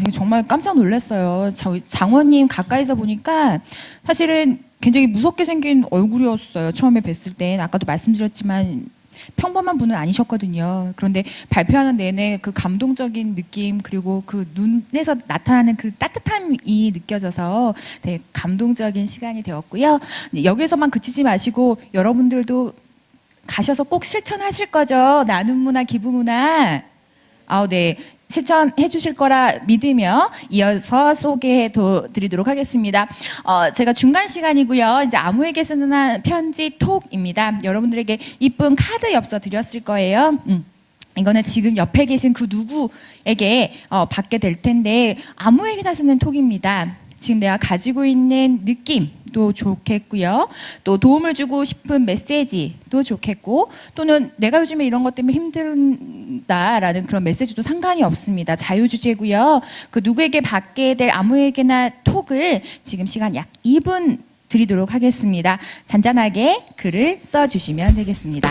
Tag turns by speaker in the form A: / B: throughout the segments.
A: 이거 정말 깜짝 놀랐어요. 저희 장원님 가까이서 보니까 사실은 굉장히 무섭게 생긴 얼굴이었어요. 처음에 뵀을 땐. 아까도 말씀드렸지만 평범한 분은 아니셨거든요. 그런데 발표하는 내내 그 감동적인 느낌 그리고 그 눈에서 나타나는 그 따뜻함이 느껴져서 되게 감동적인 시간이 되었고요. 여기에서만 그치지 마시고 여러분들도 가셔서 꼭 실천하실 거죠. 나눔 문화, 기부 문화. 네. 실천해 주실 거라 믿으며 이어서 소개해 드리도록 하겠습니다. 제가 중간 시간이고요. 이제 아무에게 쓰는 편지 톡입니다. 여러분들에게 이쁜 카드 엽서 드렸을 거예요. 이거는 지금 옆에 계신 그 누구에게 받게 될 텐데 아무에게나 쓰는 톡입니다. 지금 내가 가지고 있는 느낌도 좋겠고요. 또 도움을 주고 싶은 메시지도 좋겠고 또는 내가 요즘에 이런 것 때문에 힘들다라는 그런 메시지도 상관이 없습니다. 자유주제고요. 그 누구에게 받게 될 아무에게나 톡을 지금 시간 약 2분 드리도록 하겠습니다. 잔잔하게 글을 써주시면 되겠습니다.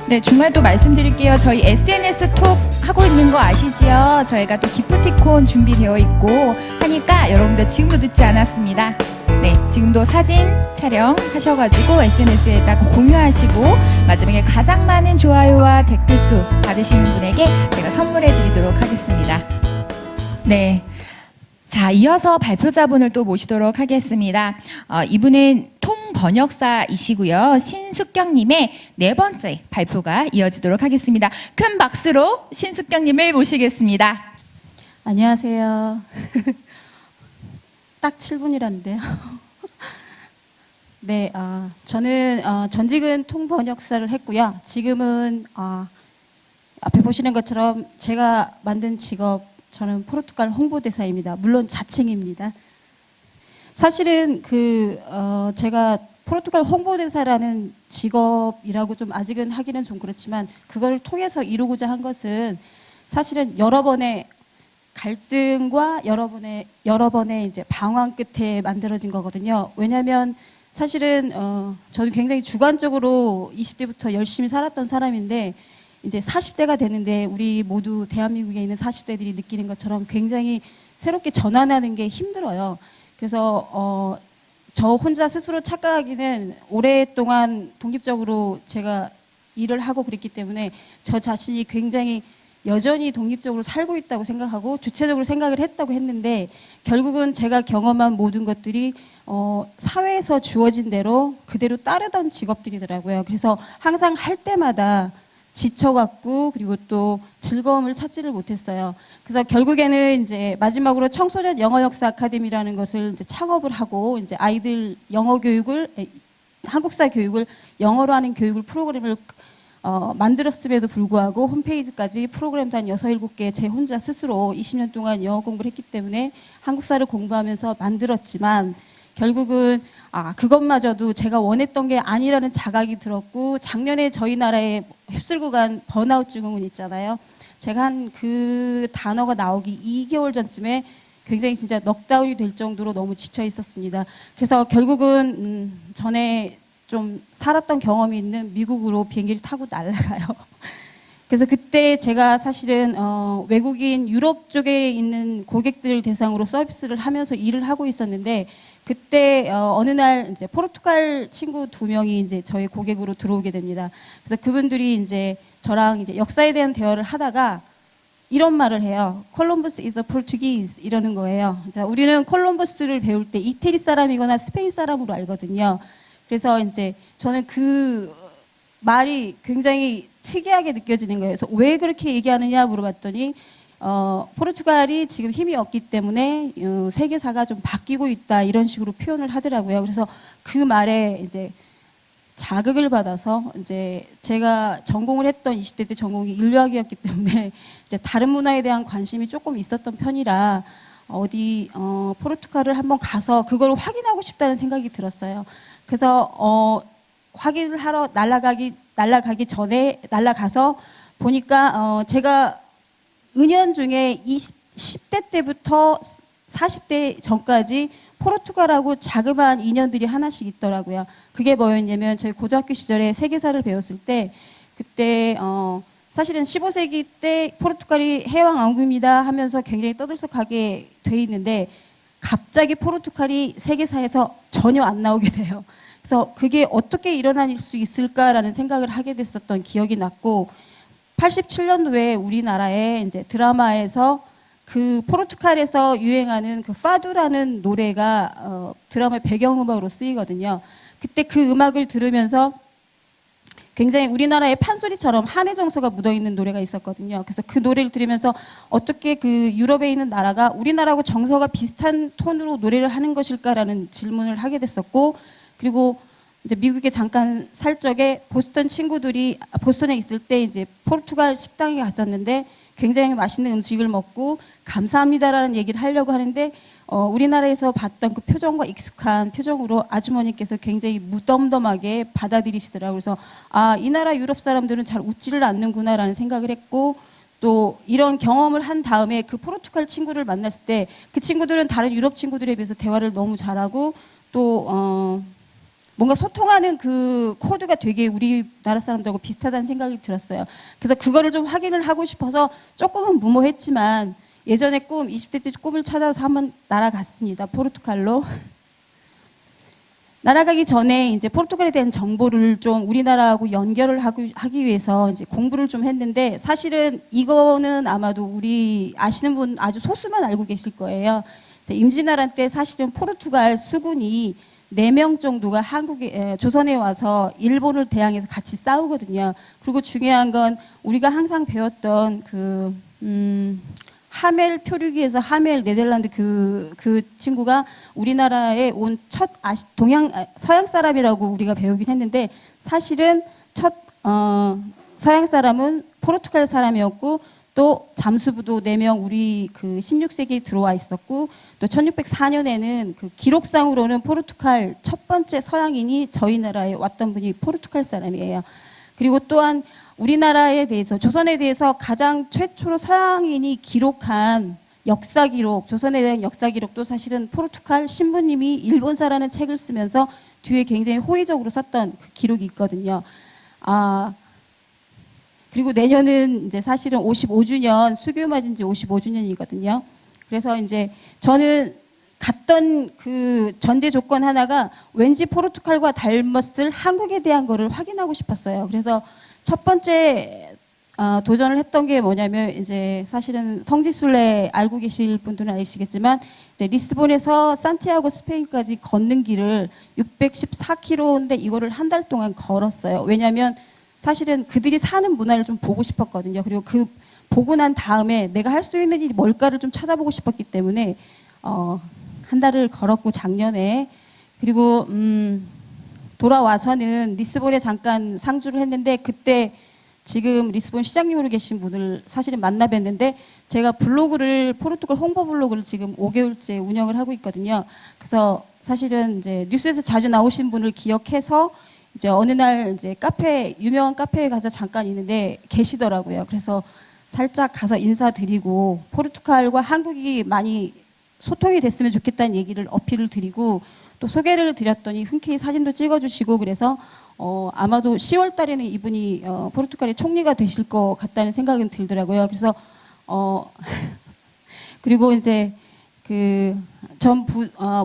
A: 네, 중간에 또 말씀드릴게요. 저희 SNS 톡 하고 있는 거 아시지요? 저희가 또 기프티콘 준비되어 있고 하니까 여러분들 지금도 늦지 않았습니다. 네, 지금도 사진 촬영하셔가지고 SNS에다 공유하시고 마지막에 가장 많은 좋아요와 댓글 수 받으시는 분에게 제가 선물해 드리도록 하겠습니다. 네. 자, 이어서 발표자분을 또 모시도록 하겠습니다. 이분은 통번역사이시고요. 신숙경님의 네 번째 발표가 이어지도록 하겠습니다. 큰 박수로 신숙경님을 모시겠습니다.
B: 안녕하세요. 딱 7분이라는데요. 네, 저는 전직은 통번역사를 했고요. 지금은 앞에 보시는 것처럼 제가 만든 직업 저는 포르투갈 홍보대사입니다. 물론 자칭입니다. 사실은 제가 포르투갈 홍보대사라는 직업이라고 좀 아직은 하기는 좀 그렇지만 그걸 통해서 이루고자 한 것은 사실은 여러 번의 갈등과 여러 번의 이제 방황 끝에 만들어진 거거든요. 왜냐하면 사실은 저는 굉장히 주관적으로 20대부터 열심히 살았던 사람인데 이제 40대가 되는데 우리 모두 대한민국에 있는 40대들이 느끼는 것처럼 굉장히 새롭게 전환하는 게 힘들어요. 그래서 저 혼자 스스로 착각하기는 오랫동안 독립적으로 제가 일을 하고 그랬기 때문에 저 자신이 굉장히 여전히 독립적으로 살고 있다고 생각하고 주체적으로 생각을 했다고 했는데 결국은 제가 경험한 모든 것들이 사회에서 주어진 대로 그대로 따르던 직업들이더라고요. 그래서 항상 할 때마다 지쳐갖고 그리고 또 즐거움을 찾지를 못했어요. 그래서 결국에는 이제 마지막으로 청소년 영어 역사 아카데미라는 것을 이제 창업을 하고 이제 아이들 영어 교육을 한국사 교육을 영어로 하는 교육을 프로그램을 만들었음에도 불구하고 홈페이지까지 프로그램도 한 6, 7개 제 혼자 스스로 20년 동안 영어 공부를 했기 때문에 한국사를 공부하면서 만들었지만 결국은 그것마저도 제가 원했던 게 아니라는 자각이 들었고 작년에 저희 나라에 휩쓸고 간 번아웃 증후군 있잖아요. 제가 한 그 단어가 나오기 2개월 전쯤에 굉장히 진짜 넉다운이 될 정도로 너무 지쳐 있었습니다. 그래서 결국은 전에 좀 살았던 경험이 있는 미국으로 비행기를 타고 날아가요. 그래서 그때 제가 사실은 외국인 유럽 쪽에 있는 고객들 대상으로 서비스를 하면서 일을 하고 있었는데 그때 어느 날 이제 포르투갈 친구 2명이 이제 저희 고객으로 들어오게 됩니다. 그래서 그분들이 이제 저랑 이제 역사에 대한 대화를 하다가 이런 말을 해요. 콜럼버스 is a Portuguese 이러는 거예요. 자, 우리는 콜럼버스를 배울 때 이태리 사람이거나 스페인 사람으로 알거든요. 그래서 이제 저는 그 말이 굉장히 특이하게 느껴지는 거예요. 그래서 왜 그렇게 얘기하느냐 물어봤더니 포르투갈이 지금 힘이 없기 때문에 세계사가 좀 바뀌고 있다 이런 식으로 표현을 하더라고요. 그래서 그 말에 이제 자극을 받아서 이제 제가 전공을 했던 20대 때 전공이 인류학이었기 때문에 이제 다른 문화에 대한 관심이 조금 있었던 편이라 포르투갈을 한번 가서 그걸 확인하고 싶다는 생각이 들었어요. 그래서 확인을 하러 날아가기 전에 날아가서 보니까 제가 은연중에 10대 때부터 40대 전까지 포르투갈하고 자그마한 인연들이 하나씩 있더라고요. 그게 뭐였냐면 저희 고등학교 시절에 세계사를 배웠을 때 그때 사실은 15세기 때 포르투갈이 해왕 왕국입니다 하면서 굉장히 떠들썩하게 돼 있는데 갑자기 포르투갈이 세계사에서 전혀 안 나오게 돼요. 그래서 그게 어떻게 일어날 수 있을까라는 생각을 하게 됐었던 기억이 났고 87년도에 우리나라에 이제 드라마에서 그 포르투갈에서 유행하는 그 파두라는 노래가 드라마의 배경음악으로 쓰이거든요. 그때 그 음악을 들으면서 굉장히 우리나라의 판소리처럼 한의 정서가 묻어있는 노래가 있었거든요. 그래서 그 노래를 들으면서 어떻게 그 유럽에 있는 나라가 우리나라하고 정서가 비슷한 톤으로 노래를 하는 것일까라는 질문을 하게 됐었고 그리고 이제 미국에 잠깐 살 적에 보스턴 친구들이 보스턴에 있을 때 이제 포르투갈 식당에 갔었는데 굉장히 맛있는 음식을 먹고 감사합니다라는 얘기를 하려고 하는데 우리나라에서 봤던 그 표정과 익숙한 표정으로 아주머니께서 굉장히 무덤덤하게 받아들이시더라고요. 그래서 아, 이 나라 유럽 사람들은 잘 웃지를 않는구나라는 생각을 했고 또 이런 경험을 한 다음에 그 포르투갈 친구를 만났을 때 그 친구들은 다른 유럽 친구들에 비해서 대화를 너무 잘하고 또 뭔가 소통하는 그 코드가 되게 우리나라 사람들하고 비슷하다는 생각이 들었어요. 그래서 그거를 좀 확인을 하고 싶어서 조금은 무모했지만 예전에 20대 때 꿈을 찾아서 한번 날아갔습니다. 포르투갈로. 날아가기 전에 이제 포르투갈에 대한 정보를 좀 우리나라하고 연결을 하기 위해서 이제 공부를 좀 했는데 사실은 이거는 아마도 우리 아시는 분 아주 소수만 알고 계실 거예요. 임진왜란 때 사실은 포르투갈 수군이 4명 정도가 조선에 와서 일본을 대항해서 같이 싸우거든요. 그리고 중요한 건 우리가 항상 배웠던 하멜 표류기에서 하멜 네덜란드 그 친구가 우리나라에 온 첫 서양 사람이라고 우리가 배우긴 했는데 사실은 첫 서양 사람은 포르투갈 사람이었고 또 잠수부도 4명 우리 그 16세기에 들어와 있었고 또 1604년에는 그 기록상으로는 포르투갈 첫 번째 서양인이 저희 나라에 왔던 분이 포르투갈 사람이에요. 그리고 또한 우리나라에 대해서 조선에 대해서 가장 최초로 서양인이 기록한 역사 기록, 조선에 대한 역사 기록도 사실은 포르투갈 신부님이 일본사라는 책을 쓰면서 뒤에 굉장히 호의적으로 썼던 그 기록이 있거든요. 그리고 내년은 이제 사실은 55주년, 수교 맞은 지 55주년이거든요. 그래서 이제 저는 갔던 그 전제 조건 하나가 왠지 포르투갈과 닮았을 한국에 대한 거를 확인하고 싶었어요. 그래서 첫 번째 도전을 했던 게 뭐냐면 이제 사실은 성지순례 알고 계실 분들은 아시겠지만 이제 리스본에서 산티아고 스페인까지 걷는 길을 614km인데 이거를 한 달 동안 걸었어요. 왜냐하면 사실은 그들이 사는 문화를 좀 보고 싶었거든요. 그리고 그 보고 난 다음에 내가 할 수 있는 일이 뭘까를 좀 찾아보고 싶었기 때문에 한 달을 걸었고 작년에 그리고 돌아와서는 리스본에 잠깐 상주를 했는데 그때 지금 리스본 시장님으로 계신 분을 사실은 만나 뵀는데 제가 포르투갈 홍보 블로그를 지금 5개월째 운영을 하고 있거든요. 그래서 사실은 이제 뉴스에서 자주 나오신 분을 기억해서 이제 어느 날 이제 유명한 카페에 가서 잠깐 있는데 계시더라고요. 그래서 살짝 가서 인사드리고 포르투갈과 한국이 많이 소통이 됐으면 좋겠다는 얘기를 어필을 드리고 또 소개를 드렸더니 흔쾌히 사진도 찍어주시고 그래서 아마도 10월 달에는 이분이 포르투갈의 총리가 되실 것 같다는 생각은 들더라고요. 그래서 그리고 이제 그 전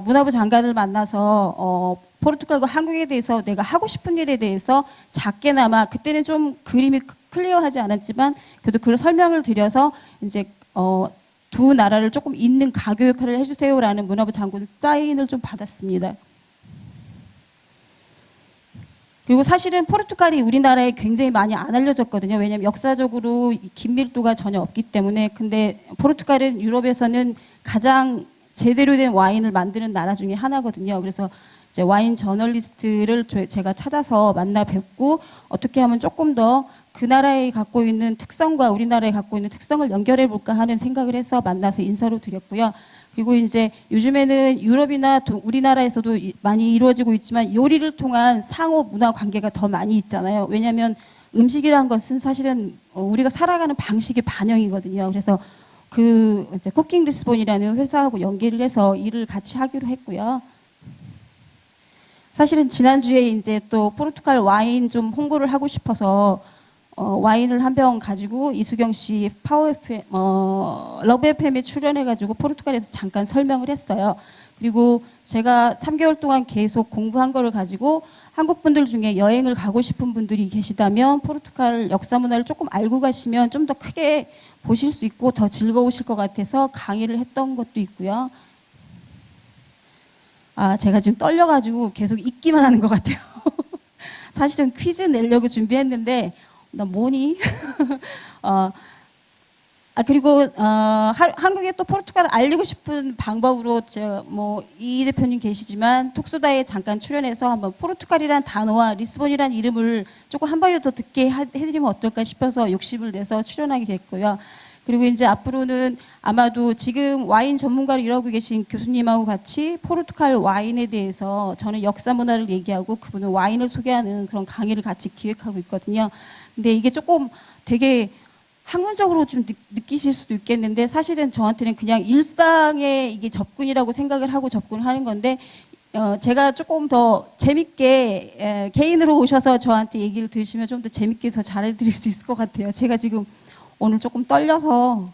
B: 문화부 장관을 만나서 포르투갈과 한국에 대해서 내가 하고 싶은 일에 대해서 작게나마 그때는 좀 그림이 클리어하지 않았지만 그래도 그걸 설명을 드려서 이제 두 나라를 조금 잇는 가교 역할을 해주세요라는 문화부 장관 사인을 좀 받았습니다. 그리고 사실은 포르투갈이 우리나라에 굉장히 많이 안 알려졌거든요. 왜냐하면 역사적으로 긴밀도가 전혀 없기 때문에. 근데 포르투갈은 유럽에서는 가장 제대로 된 와인을 만드는 나라 중에 하나거든요. 그래서 이제 와인 저널리스트를 제가 찾아서 만나 뵙고 어떻게 하면 조금 더 그 나라에 갖고 있는 특성과 우리나라에 갖고 있는 특성을 연결해 볼까 하는 생각을 해서 만나서 인사로 드렸고요. 그리고 이제 요즘에는 유럽이나 우리나라에서도 많이 이루어지고 있지만 요리를 통한 상호 문화 관계가 더 많이 있잖아요. 왜냐하면 음식이란 것은 사실은 우리가 살아가는 방식의 반영이거든요. 그래서 그 이제 쿠킹 리스본이라는 회사하고 연계를 해서 일을 같이 하기로 했고요. 사실은 지난주에 이제 또 포르투갈 와인 좀 홍보를 하고 싶어서 와인을 한 병 가지고 이수경 씨 파워 FM, 러브 FM에 출연해가지고 포르투갈에서 잠깐 설명을 했어요. 그리고 제가 3개월 동안 계속 공부한 거를 가지고 한국 분들 중에 여행을 가고 싶은 분들이 계시다면 포르투갈 역사 문화를 조금 알고 가시면 좀 더 크게 보실 수 있고 더 즐거우실 것 같아서 강의를 했던 것도 있고요. 아, 제가 지금 떨려가지고 계속 읽기만 하는 것 같아요. 사실은 퀴즈 내려고 준비했는데 나 뭐니? 그리고 한국에 또 포르투갈을 알리고 싶은 방법으로 이 대표님 계시지만 톡소다에 잠깐 출연해서 한번 포르투갈이란 단어와 리스본이란 이름을 조금 한 번에 더 듣게 해드리면 어떨까 싶어서 욕심을 내서 출연하게 됐고요. 그리고 이제 앞으로는 아마도 지금 와인 전문가로 일하고 계신 교수님하고 같이 포르투갈 와인에 대해서 저는 역사 문화를 얘기하고 그분은 와인을 소개하는 그런 강의를 같이 기획하고 있거든요. 근데 이게 조금 되게 학문적으로 좀 느끼실 수도 있겠는데 사실은 저한테는 그냥 일상의 이게 접근이라고 생각을 하고 접근을 하는 건데 제가 조금 더 재밌게 개인으로 오셔서 저한테 얘기를 들으시면 좀 더 재밌게 더 잘해드릴 수 있을 것 같아요. 제가 지금 오늘 조금 떨려서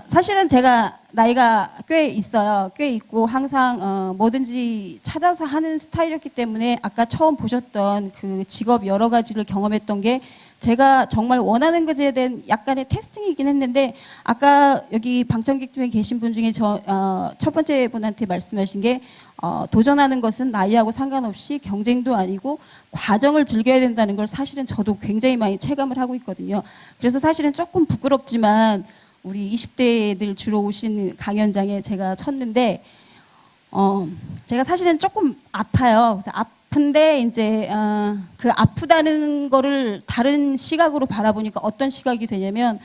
B: 사실은 제가 나이가 꽤 있어요. 꽤 있고 항상 뭐든지 찾아서 하는 스타일이었기 때문에 아까 처음 보셨던 그 직업 여러 가지를 경험했던 게 제가 정말 원하는 것에 대한 약간의 테스팅이긴 했는데 아까 여기 방청객 중에 계신 분 중에 첫 번째 분한테 말씀하신 게 도전하는 것은 나이하고 상관없이 경쟁도 아니고 과정을 즐겨야 된다는 걸 사실은 저도 굉장히 많이 체감을 하고 있거든요. 그래서 사실은 조금 부끄럽지만 우리 20대들 주로 오신 강연장에 제가 섰는데 제가 사실은 조금 아파요. 그래서 아픈데 이제 그 아프다는 거를 다른 시각으로 바라보니까 어떤 시각이 되냐면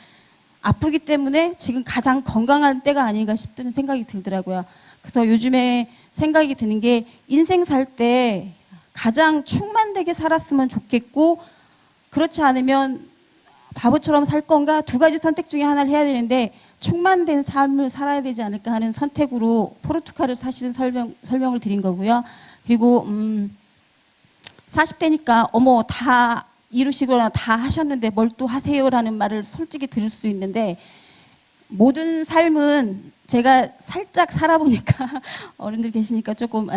B: 아프기 때문에 지금 가장 건강한 때가 아닌가 싶다는 생각이 들더라고요. 그래서 요즘에 생각이 드는 게 인생 살 때 가장 충만되게 살았으면 좋겠고 그렇지 않으면 바보처럼 살 건가 두 가지 선택 중에 하나를 해야 되는데 충만된 삶을 살아야 되지 않을까 하는 선택으로 포르투갈을 사실은 설명을 드린 거고요. 그리고 40대니까 어머 다 이루시거나 다 하셨는데 뭘 또 하세요라는 말을 솔직히 들을 수 있는데 모든 삶은 제가 살짝 살아보니까 어른들 계시니까 조금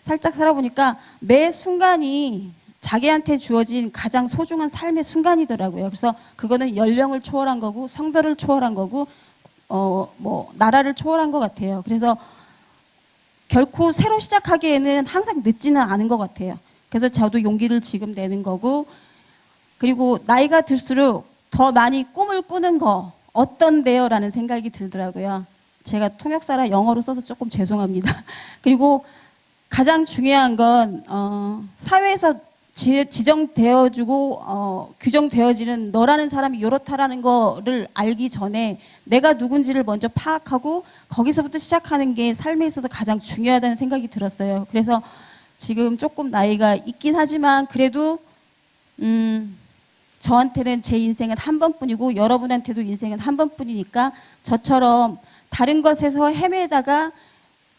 B: 살짝 살아보니까 매 순간이 자기한테 주어진 가장 소중한 삶의 순간이더라고요. 그래서 그거는 연령을 초월한 거고 성별을 초월한 거고 나라를 초월한 것 같아요. 그래서 결코 새로 시작하기에는 항상 늦지는 않은 것 같아요. 그래서 저도 용기를 지금 내는 거고 그리고 나이가 들수록 더 많이 꿈을 꾸는 거 어떤데요? 라는 생각이 들더라고요. 제가 통역사라 영어로 써서 조금 죄송합니다. 그리고 가장 중요한 건 사회에서 지정되어주고 규정되어지는 너라는 사람이 이렇다라는 거를 알기 전에 내가 누군지를 먼저 파악하고 거기서부터 시작하는 게 삶에 있어서 가장 중요하다는 생각이 들었어요. 그래서 지금 조금 나이가 있긴 하지만 그래도 저한테는 제 인생은 한 번뿐이고 여러분한테도 인생은 한 번뿐이니까 저처럼 다른 것에서 헤매다가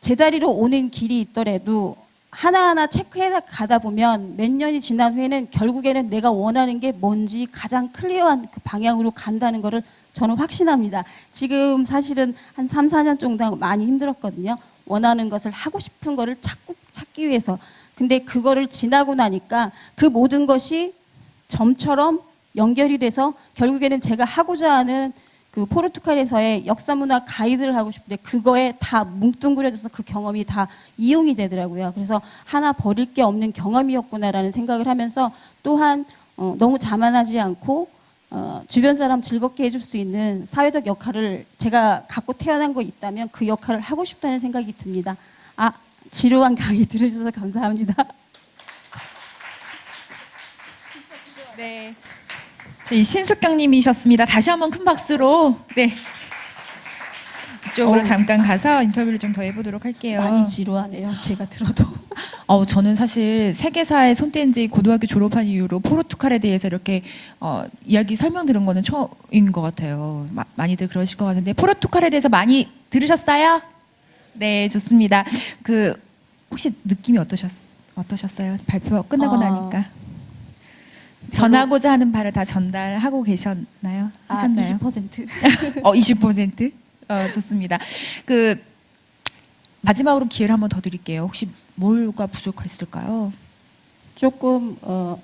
B: 제자리로 오는 길이 있더라도 하나하나 체크해 가다 보면 몇 년이 지난 후에는 결국에는 내가 원하는 게 뭔지 가장 클리어한 그 방향으로 간다는 거를 저는 확신합니다. 지금 사실은 한 3, 4년 정도 많이 힘들었거든요. 원하는 것을 하고 싶은 거를 찾기 위해서. 근데 그거를 지나고 나니까 그 모든 것이 점처럼 연결이 돼서 결국에는 제가 하고자 하는 그 포르투갈에서의 역사 문화 가이드를 하고 싶은데 그거에 다 뭉뚱그려져서 그 경험이 다 이용이 되더라고요. 그래서 하나 버릴 게 없는 경험이었구나라는 생각을 하면서 또한 너무 자만하지 않고 주변 사람 즐겁게 해줄 수 있는 사회적 역할을 제가 갖고 태어난 거 있다면 그 역할을 하고 싶다는 생각이 듭니다. 지루한 강의 들어주셔서 감사합니다.
A: 네. 신숙경님이셨습니다. 다시 한번 큰 박수로. 네. 그쪽으로 잠깐 가서 인터뷰를 좀 더 해보도록 할게요.
B: 많이 지루하네요. 제가 들어도.
A: 저는 사실 세계사에 손 뗀 지 고등학교 졸업한 이후로 포르투갈에 대해서 이렇게 이야기 설명 들은 거는 처음인 것 같아요. 많이들 그러실 것 같은데 포르투갈에 대해서 많이 들으셨어요? 네, 좋습니다. 혹시 느낌이 어떠셨어요? 발표 끝나고 나니까 전하고자 하는 바를 다 전달하고 계셨나요? 하셨나요?
B: 20%.
A: 20%? 좋습니다. 마지막으로 기회를 한번 더 드릴게요. 혹시 뭐가 부족했을까요?
B: 조금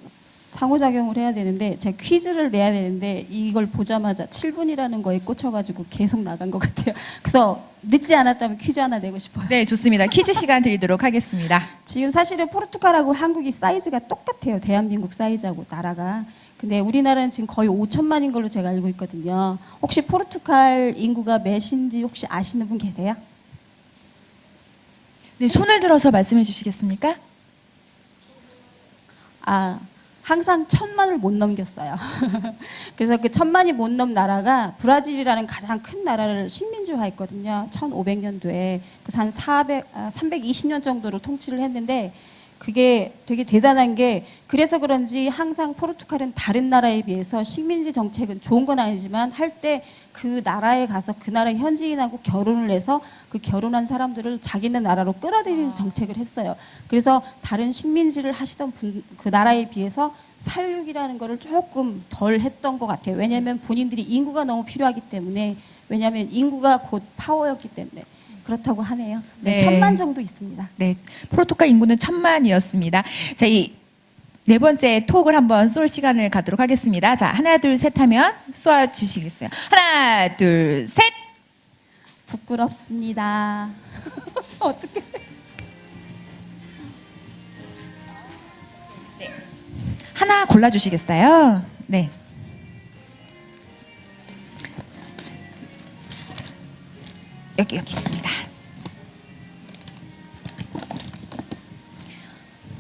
B: 상호작용을 해야 되는데 제가 퀴즈를 내야 되는데 이걸 보자마자 7분이라는 거에 꽂혀가지고 계속 나간 것 같아요. 그래서 늦지 않았다면 퀴즈 하나 내고 싶어요.
A: 네, 좋습니다. 퀴즈 시간 드리도록 하겠습니다.
B: 지금 사실은 포르투갈하고 한국이 사이즈가 똑같아요. 대한민국 사이즈하고 나라가. 근데 우리나라는 지금 거의 5천만인 걸로 제가 알고 있거든요. 혹시 포르투갈 인구가 몇인지 혹시 아시는 분 계세요?
A: 네, 손을 들어서 말씀해 주시겠습니까?
B: 항상 1,000만을 못 넘겼어요. 그래서 그 1,000만이 못 넘은 나라가 브라질이라는 가장 큰 나라를 식민지화했거든요. 1500년도에. 그래서 한 320년 정도로 통치를 했는데 그게 되게 대단한 게 그래서 그런지 항상 포르투갈은 다른 나라에 비해서 식민지 정책은 좋은 건 아니지만 할 때 그 나라에 가서 그 나라 현지인하고 결혼을 해서 그 결혼한 사람들을 자기네 나라로 끌어들이는 정책을 했어요. 그래서 다른 식민지를 하시던 그 나라에 비해서 살육이라는 거를 조금 덜 했던 것 같아요. 왜냐하면 본인들이 인구가 너무 필요하기 때문에 왜냐하면 인구가 곧 파워였기 때문에 그렇다고 하네요. 네,
A: 네.
B: 1,000만 정도 있습니다.
A: 네, 포르투갈 인구는 1,000만이었습니다. 자, 이 네 번째 톡을 한번 쏠 시간을 갖도록 하겠습니다. 자, 하나, 둘, 셋 하면 쏘아 주시겠어요? 하나, 둘, 셋!
B: 부끄럽습니다. 어떻게?
A: 하나 골라 주시겠어요? 네. 여기 있습니다.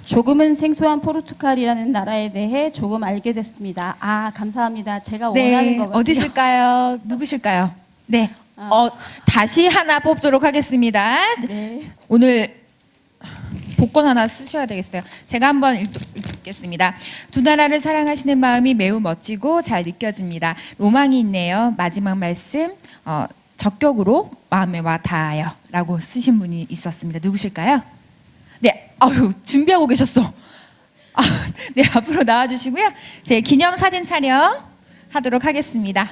B: 조금은 생소한 포르투갈이라는 나라에 대해 조금 알게 됐습니다. 감사합니다. 제가 원하는
A: 네,
B: 거거든요.
A: 어디실까요? 누구실까요? 네. 다시 하나 뽑도록 하겠습니다.
B: 네.
A: 오늘 복권 하나 쓰셔야 되겠어요. 제가 한번 읽겠습니다. 두 나라를 사랑하시는 마음이 매우 멋지고 잘 느껴집니다. 로망이 있네요. 마지막 말씀 적격으로 마음에 와 닿아요. 라고 쓰신 분이 있었습니다. 누구실까요? 네, 준비하고 계셨어. 네, 앞으로 나와주시고요. 제 기념 사진 촬영 하도록 하겠습니다.